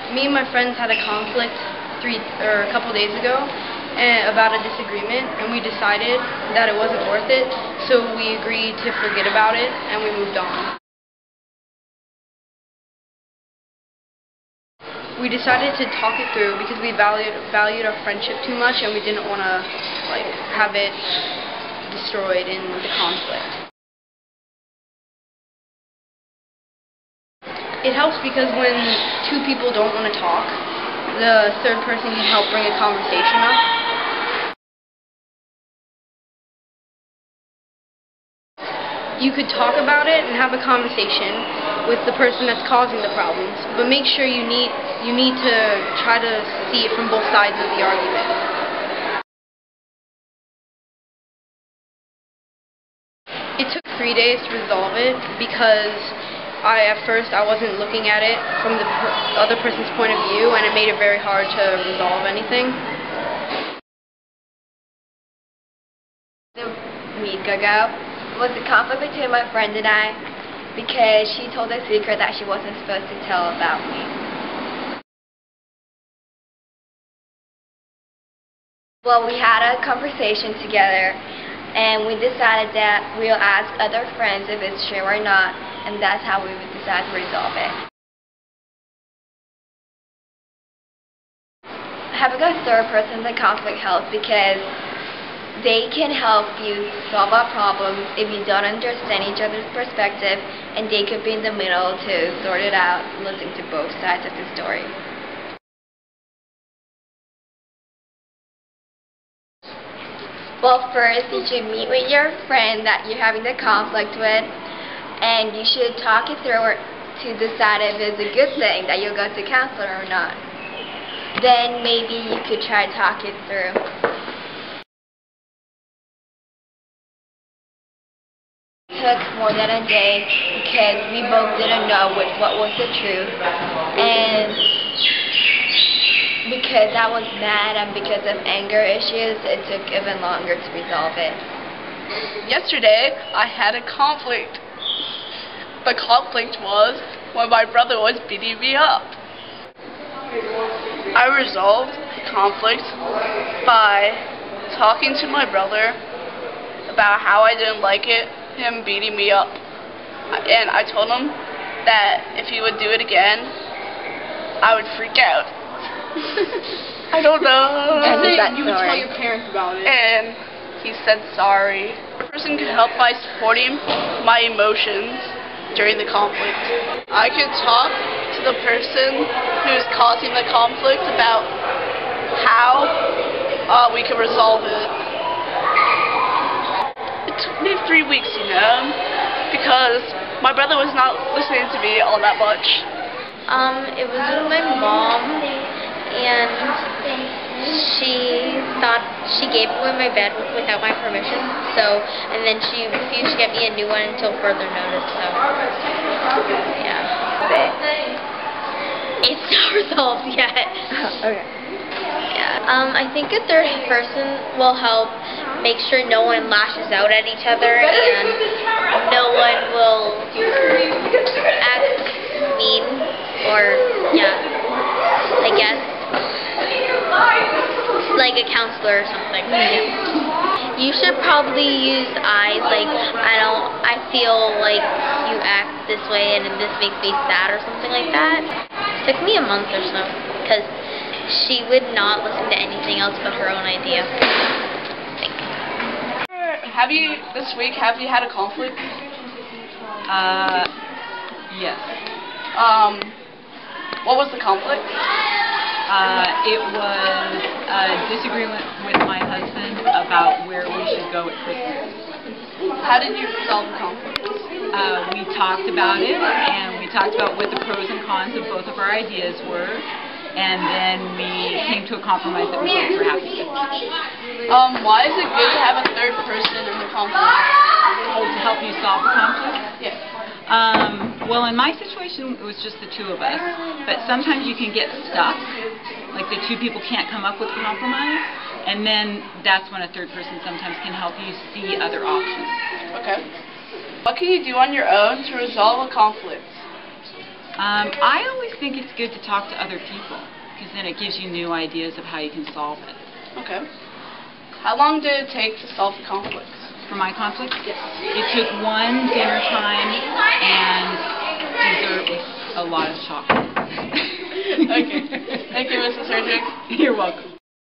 Me and my friends had a conflict a couple days ago about a disagreement, and we decided that it wasn't worth it, so we agreed to forget about it, and we moved on. We decided to talk it through because we valued our friendship too much, and we didn't want to have it destroyed in the conflict. It helps because when two people don't want to talk, the third person can help bring a conversation up. You could talk about it and have a conversation with the person that's causing the problems, but make sure you need to try to see it from both sides of the argument. It took 3 days to resolve it because at first I wasn't looking at it from the other person's point of view, and it made it very hard to resolve anything. A week ago was a conflict between my friend and I because she told a secret that she wasn't supposed to tell about me. Well, we had a conversation together, and we decided that we'll ask other friends if it's true or not, and that's how we would decide to resolve it. Having a third person in the conflict helps because they can help you solve a problem if you don't understand each other's perspective, and they could be in the middle to sort it out, listen to both sides of the story. Well, first you should meet with your friend that you're having the conflict with, and you should talk it through to decide if it's a good thing that you'll go to counselor or not. Then maybe you could try to talk it through. It took more than a day because we both didn't know what was the truth, and because I was mad and because of anger issues, it took even longer to resolve it. Yesterday, I had a conflict. The conflict was when my brother was beating me up. I resolved the conflict by talking to my brother about how I didn't like him beating me up. And I told him that if he would do it again, I would freak out. I don't know. You would tell your parents about it. And he said sorry. A person could help by supporting my emotions during the conflict. I could talk to the person who's causing the conflict about how we could resolve it. It took me 3 weeks, because my brother was not listening to me all that much. It was with my mom, and she thought she gave away my bed without my permission, and then she refused to get me a new one until further notice, so, yeah. It's not resolved yet. Okay. Yeah. I think a third person will help make sure no one lashes out at each other, and no one will act mean, or, I guess, like a counselor or something. Yeah. You should probably use I feel like you act this way and this makes me sad or something like that. It took me a month or so, because she would not listen to anything else but her own idea. This week, have you had a conflict? Yes. What was the conflict? It was a disagreement with my husband about where we should go at Christmas. How did you resolve the conflict? We talked about it, and we talked about what the pros and cons of both of our ideas were, and then we came to a compromise that we both were happy with. Why is it good to have a third person in the conflict? Oh, to help you solve the conflict? Yeah. Well, in my situation, it was just the two of us. But sometimes you can get stuck, like the two people can't come up with a compromise, and then that's when a third person sometimes can help you see other options. Okay. What can you do on your own to resolve a conflict? I always think it's good to talk to other people, because then it gives you new ideas of how you can solve it. Okay. How long did it take to solve the conflicts? For my conflict? Yes. It took one dinner time and dessert with a lot of chocolate. Okay. Thank you, Mrs. Surgic. You're welcome.